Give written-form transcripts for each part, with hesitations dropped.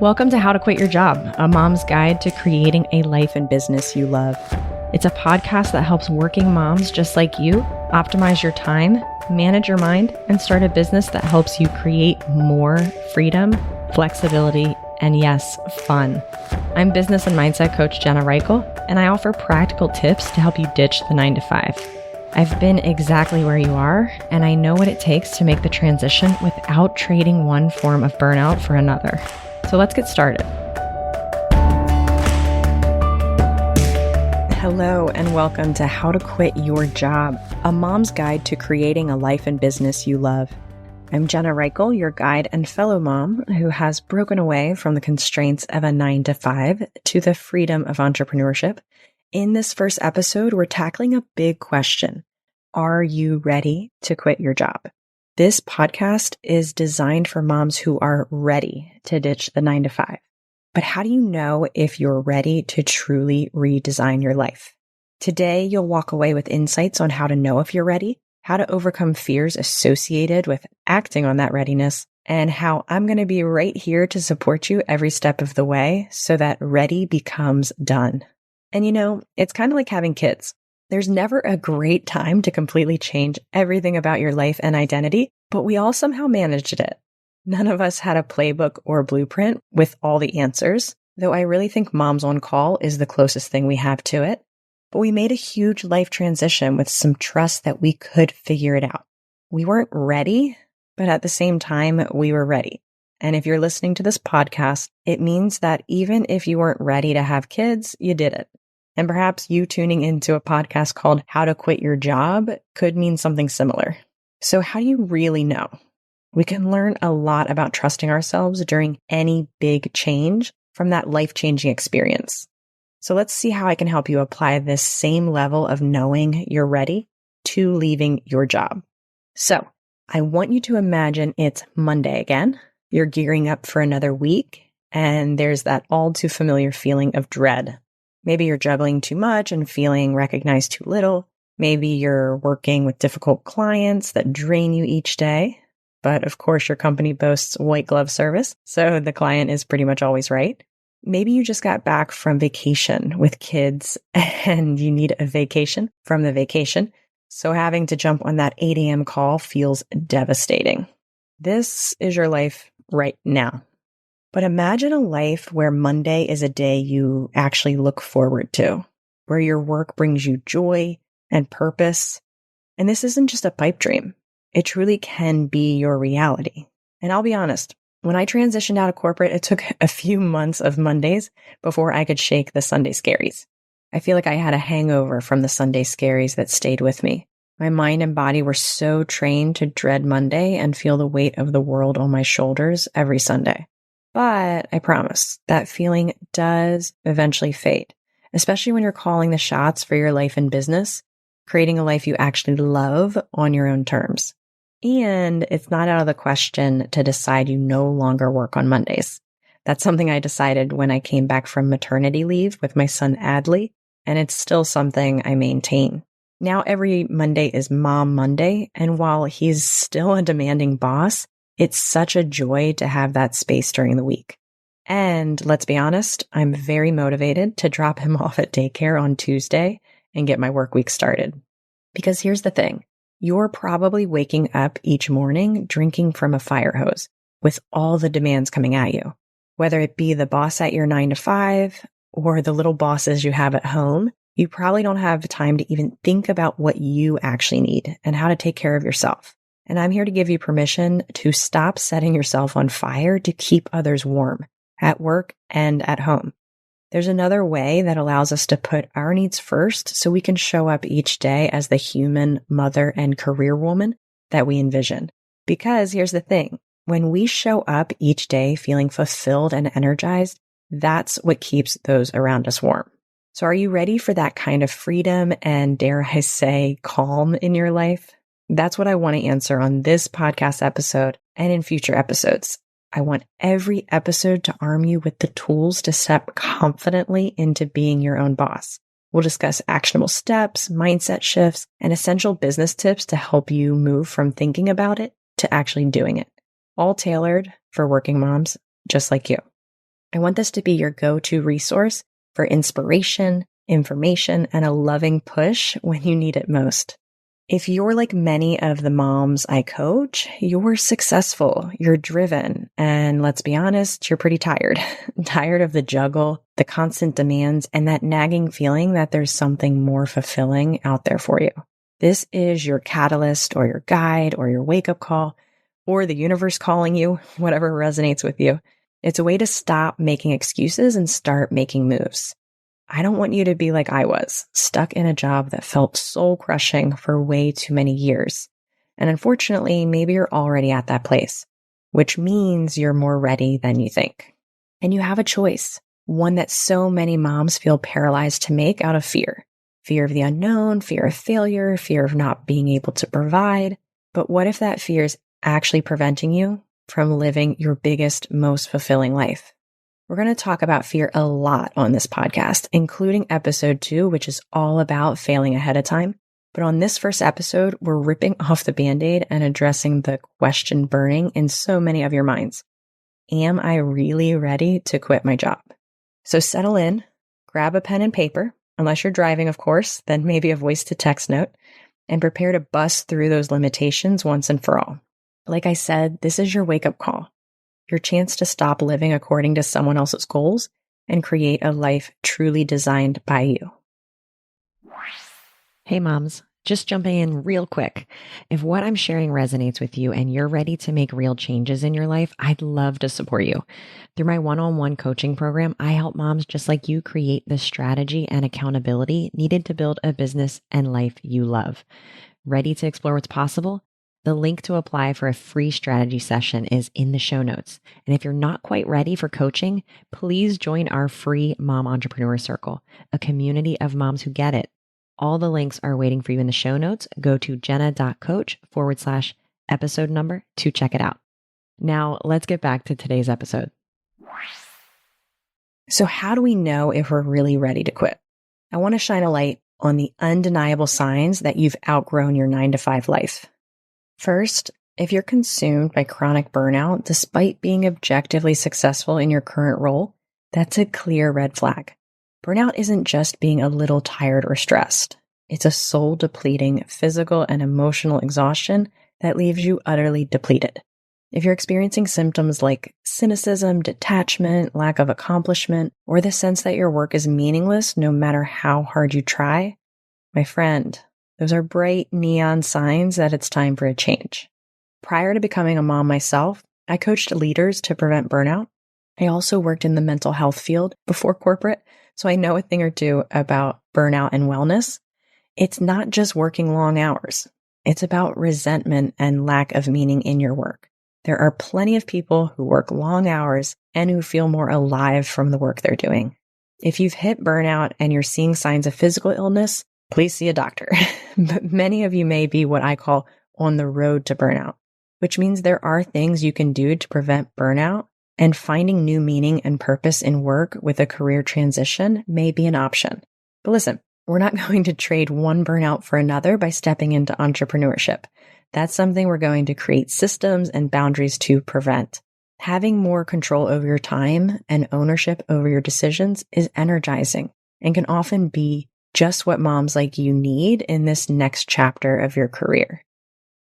Welcome to How to Quit Your Job, a mom's guide to creating a life and business you love. It's a podcast that helps working moms just like you optimize your time, manage your mind, and start a business that helps you create more freedom, flexibility, and yes, fun. I'm business and mindset coach Jenna Reichel, and I offer practical tips to help you ditch the 9-to-5. I've been exactly where you are, and I know what it takes to make the transition without trading one form of burnout for another. So let's get started. Hello, and welcome to How to Quit Your Job, a mom's guide to creating a life and business you love. I'm Jenna Reichel, your guide and fellow mom who has broken away from the constraints of a 9-to-5 to the freedom of entrepreneurship. In this first episode, we're tackling a big question. Are you ready to quit your job? This podcast is designed for moms who are ready to ditch the 9-to-5. But how do you know if you're ready to truly redesign your life? Today, you'll walk away with insights on how to know if you're ready, how to overcome fears associated with acting on that readiness, and how I'm going to be right here to support you every step of the way so that ready becomes done. And you know, it's kind of like having kids. There's never a great time to completely change everything about your life and identity, but we all somehow managed it. None of us had a playbook or blueprint with all the answers, though I really think Moms on Call is the closest thing we have to it. But we made a huge life transition with some trust that we could figure it out. We weren't ready, but at the same time, we were ready. And if you're listening to this podcast, it means that even if you weren't ready to have kids, you did it. And perhaps you tuning into a podcast called How to Quit Your Job could mean something similar. So how do you really know? We can learn a lot about trusting ourselves during any big change from that life-changing experience. So let's see how I can help you apply this same level of knowing you're ready to leaving your job. So I want you to imagine it's Monday again. You're gearing up for another week, and there's that all too familiar feeling of dread. Maybe you're juggling too much and feeling recognized too little. Maybe you're working with difficult clients that drain you each day. But of course, your company boasts white glove service, so the client is pretty much always right. Maybe you just got back from vacation with kids and you need a vacation from the vacation. So having to jump on that 8 a.m. call feels devastating. This is your life right now. But imagine a life where Monday is a day you actually look forward to, where your work brings you joy and purpose. And this isn't just a pipe dream. It truly can be your reality. And I'll be honest, when I transitioned out of corporate, it took a few months of Mondays before I could shake the Sunday scaries. I feel like I had a hangover from the Sunday scaries that stayed with me. My mind and body were so trained to dread Monday and feel the weight of the world on my shoulders every Sunday. But I promise that feeling does eventually fade, especially when you're calling the shots for your life and business, creating a life you actually love on your own terms. And it's not out of the question to decide you no longer work on Mondays. That's something I decided when I came back from maternity leave with my son Adley, and it's still something I maintain. Now every Monday is Mom Monday, and while he's still a demanding boss, it's such a joy to have that space during the week. And let's be honest, I'm very motivated to drop him off at daycare on Tuesday and get my work week started. Because here's the thing, you're probably waking up each morning drinking from a fire hose with all the demands coming at you. Whether it be the boss at your 9-to-5 or the little bosses you have at home, you probably don't have time to even think about what you actually need and how to take care of yourself. And I'm here to give you permission to stop setting yourself on fire to keep others warm at work and at home. There's another way that allows us to put our needs first so we can show up each day as the human mother and career woman that we envision. Because here's the thing, when we show up each day feeling fulfilled and energized, that's what keeps those around us warm. So are you ready for that kind of freedom and, dare I say, calm in your life? That's what I want to answer on this podcast episode and in future episodes. I want every episode to arm you with the tools to step confidently into being your own boss. We'll discuss actionable steps, mindset shifts, and essential business tips to help you move from thinking about it to actually doing it. All tailored for working moms just like you. I want this to be your go-to resource for inspiration, information, and a loving push when you need it most. If you're like many of the moms I coach, you're successful, you're driven, and let's be honest, you're pretty tired. Tired of the juggle, the constant demands, and that nagging feeling that there's something more fulfilling out there for you. This is your catalyst or your guide or your wake-up call or the universe calling you, whatever resonates with you. It's a way to stop making excuses and start making moves. I don't want you to be like I was, stuck in a job that felt soul-crushing for way too many years. And unfortunately, maybe you're already at that place, which means you're more ready than you think. And you have a choice, one that so many moms feel paralyzed to make out of fear. Fear of the unknown, fear of failure, fear of not being able to provide. But what if that fear is actually preventing you from living your biggest, most fulfilling life? We're going to talk about fear a lot on this podcast, including episode 2, which is all about failing ahead of time. But on this first episode, we're ripping off the Band-Aid and addressing the question burning in so many of your minds. Am I really ready to quit my job? So settle in, grab a pen and paper, unless you're driving, of course, then maybe a voice to text note, and prepare to bust through those limitations once and for all. Like I said, this is your wake-up call. Your chance to stop living according to someone else's goals and create a life truly designed by you. Hey moms, just jumping in real quick. If what I'm sharing resonates with you and you're ready to make real changes in your life, I'd love to support you. Through my one-on-one coaching program, I help moms just like you create the strategy and accountability needed to build a business and life you love. Ready to explore what's possible? The link to apply for a free strategy session is in the show notes. And if you're not quite ready for coaching, please join our free Mom Entrepreneur Circle, a community of moms who get it. All the links are waiting for you in the show notes. Go to jenna.coach/episode number to check it out. Now, let's get back to today's episode. So how do we know if we're really ready to quit? I want to shine a light on the undeniable signs that you've outgrown your 9-to-5 life. First, if you're consumed by chronic burnout despite being objectively successful in your current role, that's a clear red flag. Burnout isn't just being a little tired or stressed. It's a soul-depleting physical and emotional exhaustion that leaves you utterly depleted. If you're experiencing symptoms like cynicism, detachment, lack of accomplishment, or the sense that your work is meaningless no matter how hard you try, my friend, those are bright neon signs that it's time for a change. Prior to becoming a mom myself, I coached leaders to prevent burnout. I also worked in the mental health field before corporate, so I know a thing or two about burnout and wellness. It's not just working long hours. It's about resentment and lack of meaning in your work. There are plenty of people who work long hours and who feel more alive from the work they're doing. If you've hit burnout and you're seeing signs of physical illness, please see a doctor. But many of you may be what I call on the road to burnout, which means there are things you can do to prevent burnout, and finding new meaning and purpose in work with a career transition may be an option. But listen, we're not going to trade one burnout for another by stepping into entrepreneurship. That's something we're going to create systems and boundaries to prevent. Having more control over your time and ownership over your decisions is energizing and can often be just what moms like you need in this next chapter of your career.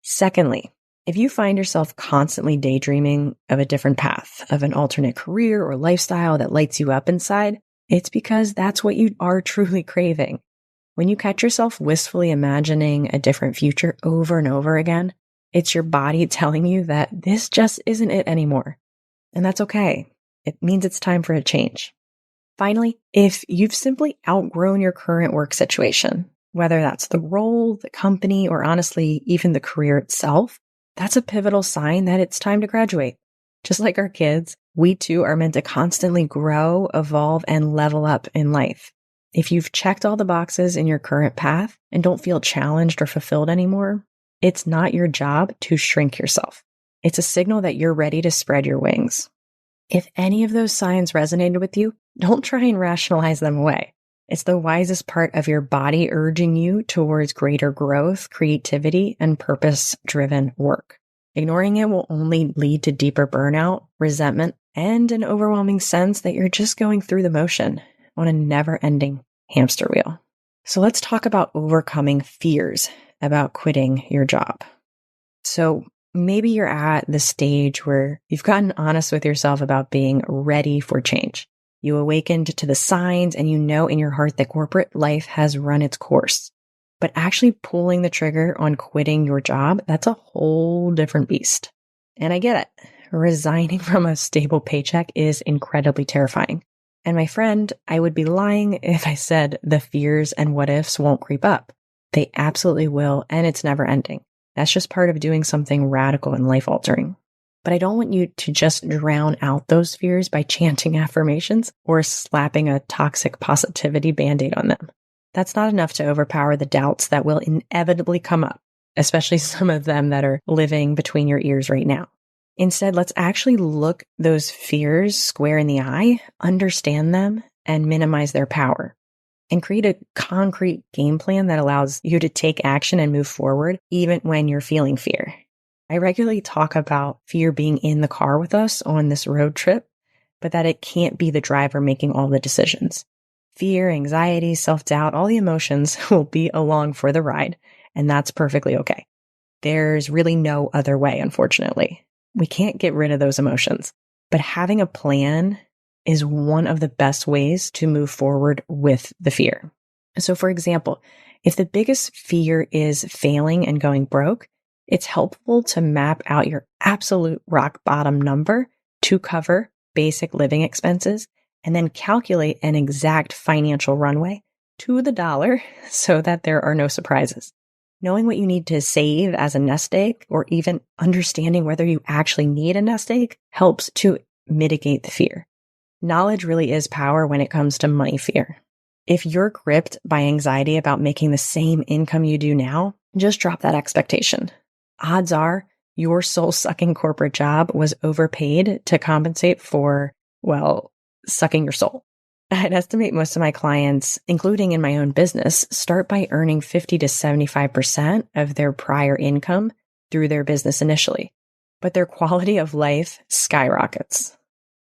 Secondly, if you find yourself constantly daydreaming of a different path, of an alternate career or lifestyle that lights you up inside, it's because that's what you are truly craving. When you catch yourself wistfully imagining a different future over and over again, it's your body telling you that this just isn't it anymore. And that's okay. It means it's time for a change. Finally, if you've simply outgrown your current work situation, whether that's the role, the company, or honestly, even the career itself, that's a pivotal sign that it's time to graduate. Just like our kids, we too are meant to constantly grow, evolve, and level up in life. If you've checked all the boxes in your current path and don't feel challenged or fulfilled anymore, it's not your job to shrink yourself. It's a signal that you're ready to spread your wings. If any of those signs resonated with you, don't try and rationalize them away. It's the wisest part of your body urging you towards greater growth, creativity, and purpose-driven work. Ignoring it will only lead to deeper burnout, resentment, and an overwhelming sense that you're just going through the motion on a never-ending hamster wheel. So let's talk about overcoming fears about quitting your job. So maybe you're at the stage where you've gotten honest with yourself about being ready for change. You awakened to the signs and you know in your heart that corporate life has run its course. But actually pulling the trigger on quitting your job, that's a whole different beast. And I get it. Resigning from a stable paycheck is incredibly terrifying. And my friend, I would be lying if I said the fears and what ifs won't creep up. They absolutely will, and it's never ending. That's just part of doing something radical and life-altering. But I don't want you to just drown out those fears by chanting affirmations or slapping a toxic positivity band-aid on them. That's not enough to overpower the doubts that will inevitably come up, especially some of them that are living between your ears right now. Instead, let's actually look those fears square in the eye, understand them, and minimize their power, and create a concrete game plan that allows you to take action and move forward even when you're feeling fear. I regularly talk about fear being in the car with us on this road trip, but that it can't be the driver making all the decisions. Fear, anxiety, self-doubt, all the emotions will be along for the ride, and that's perfectly okay. There's really no other way, unfortunately. We can't get rid of those emotions, but having a plan is one of the best ways to move forward with the fear. So for example, if the biggest fear is failing and going broke, it's helpful to map out your absolute rock bottom number to cover basic living expenses and then calculate an exact financial runway to the dollar so that there are no surprises. Knowing what you need to save as a nest egg, or even understanding whether you actually need a nest egg, helps to mitigate the fear. Knowledge really is power when it comes to money fear. If you're gripped by anxiety about making the same income you do now, just drop that expectation. Odds are your soul-sucking corporate job was overpaid to compensate for, well, sucking your soul. I'd estimate most of my clients, including in my own business, start by earning 50 to 75% of their prior income through their business initially, but their quality of life skyrockets.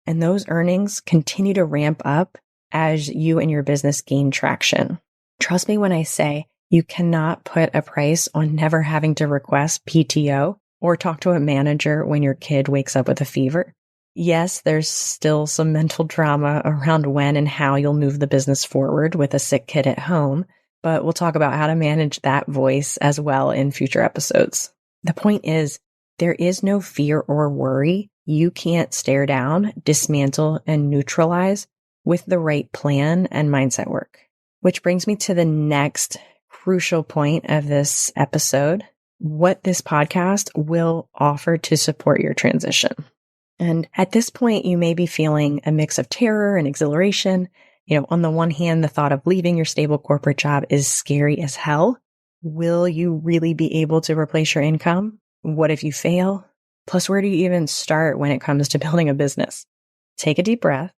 And those earnings continue to ramp up as you and your business gain traction. Trust me when I say you cannot put a price on never having to request PTO or talk to a manager when your kid wakes up with a fever. Yes, there's still some mental drama around when and how you'll move the business forward with a sick kid at home, but we'll talk about how to manage that voice as well in future episodes. The point is, there is no fear or worry you can't stare down, dismantle, and neutralize with the right plan and mindset work. Which brings me to the next crucial point of this episode, what this podcast will offer to support your transition. And at this point, you may be feeling a mix of terror and exhilaration. On the one hand, the thought of leaving your stable corporate job is scary as hell. Will you really be able to replace your income? What if you fail? Plus, where do you even start when it comes to building a business? Take a deep breath,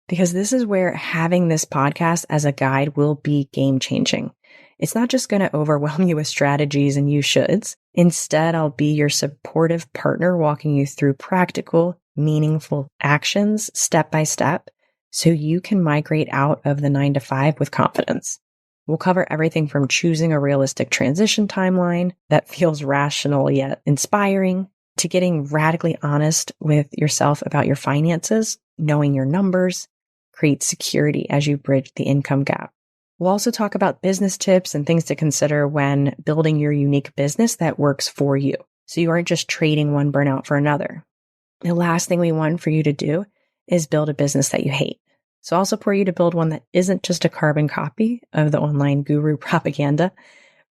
because this is where having this podcast as a guide will be game-changing. It's not just going to overwhelm you with strategies and you shoulds. Instead, I'll be your supportive partner walking you through practical, meaningful actions step by step so you can migrate out of the 9-to-5 with confidence. We'll cover everything from choosing a realistic transition timeline that feels rational yet inspiring, to getting radically honest with yourself about your finances, knowing your numbers, create security as you bridge the income gap. We'll also talk about business tips and things to consider when building your unique business that works for you, so you aren't just trading one burnout for another. The last thing we want for you to do is build a business that you hate. So I'll support you to build one that isn't just a carbon copy of the online guru propaganda,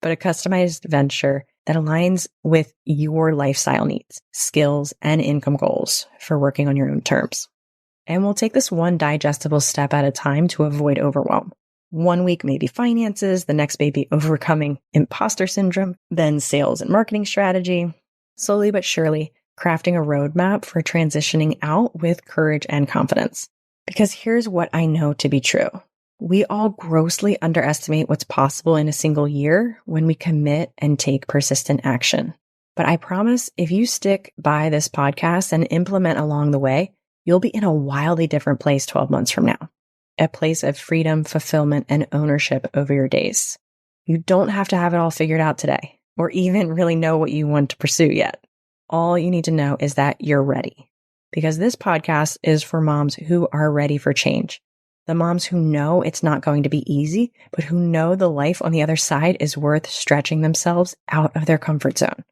but a customized venture that aligns with your lifestyle needs, skills, and income goals for working on your own terms. And we'll take this one digestible step at a time to avoid overwhelm. 1 week may be finances, the next may be overcoming imposter syndrome, then sales and marketing strategy. Slowly but surely, crafting a roadmap for transitioning out with courage and confidence. Because here's what I know to be true. We all grossly underestimate what's possible in a single year when we commit and take persistent action. But I promise if you stick by this podcast and implement along the way, you'll be in a wildly different place 12 months from now, a place of freedom, fulfillment, and ownership over your days. You don't have to have it all figured out today, or even really know what you want to pursue yet. All you need to know is that you're ready, because this podcast is for moms who are ready for change. The moms who know it's not going to be easy, but who know the life on the other side is worth stretching themselves out of their comfort zone.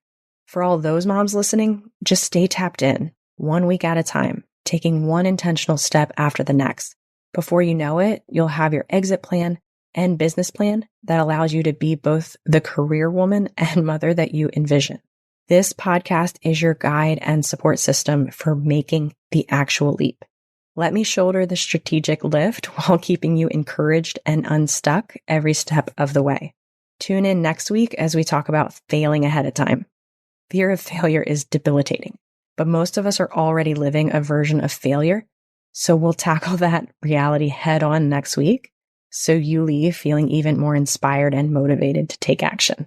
For all those moms listening, just stay tapped in, 1 week at a time, taking one intentional step after the next. Before you know it, you'll have your exit plan and business plan that allows you to be both the career woman and mother that you envision. This podcast is your guide and support system for making the actual leap. Let me shoulder the strategic lift while keeping you encouraged and unstuck every step of the way. Tune in next week as we talk about failing ahead of time. Fear of failure is debilitating, but most of us are already living a version of failure. So we'll tackle that reality head on next week, so you leave feeling even more inspired and motivated to take action.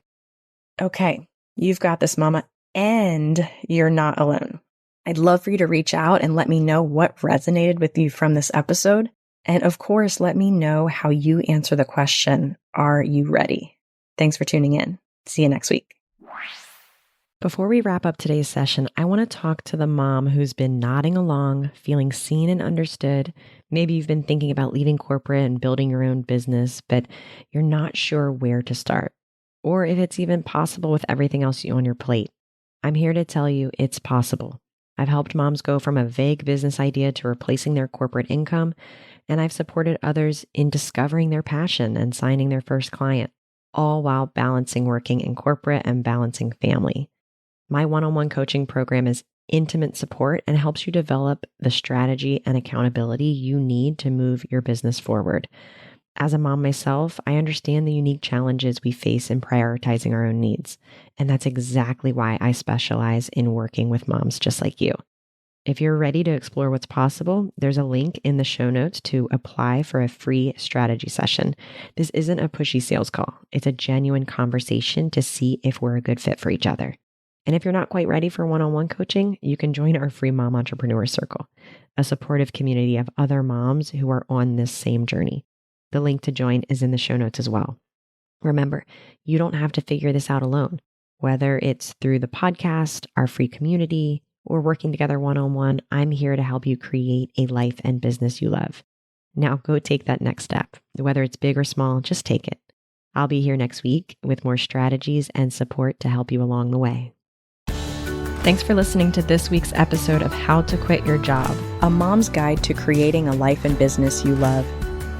Okay, you've got this, mama, and you're not alone. I'd love for you to reach out and let me know what resonated with you from this episode. And of course, let me know how you answer the question, are you ready? Thanks for tuning in. See you next week. Before we wrap up today's session, I want to talk to the mom who's been nodding along, feeling seen and understood. Maybe you've been thinking about leaving corporate and building your own business, but you're not sure where to start, or if it's even possible with everything else on your plate. I'm here to tell you it's possible. I've helped moms go from a vague business idea to replacing their corporate income, and I've supported others in discovering their passion and signing their first client, all while balancing working in corporate and balancing family. My one-on-one coaching program is intimate support and helps you develop the strategy and accountability you need to move your business forward. As a mom myself, I understand the unique challenges we face in prioritizing our own needs. And that's exactly why I specialize in working with moms just like you. If you're ready to explore what's possible, there's a link in the show notes to apply for a free strategy session. This isn't a pushy sales call. It's a genuine conversation to see if we're a good fit for each other. And if you're not quite ready for one-on-one coaching, you can join our free Mom Entrepreneur Circle, a supportive community of other moms who are on this same journey. The link to join is in the show notes as well. Remember, you don't have to figure this out alone, whether it's through the podcast, our free community, or working together one-on-one. I'm here to help you create a life and business you love. Now go take that next step. Whether it's big or small, just take it. I'll be here next week with more strategies and support to help you along the way. Thanks for listening to this week's episode of How to Quit Your Job, a mom's guide to creating a life and business you love.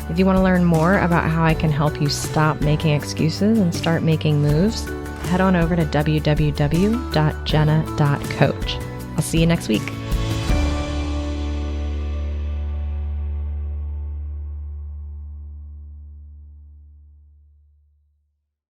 If you want to learn more about how I can help you stop making excuses and start making moves, head on over to www.jenna.coach. I'll see you next week.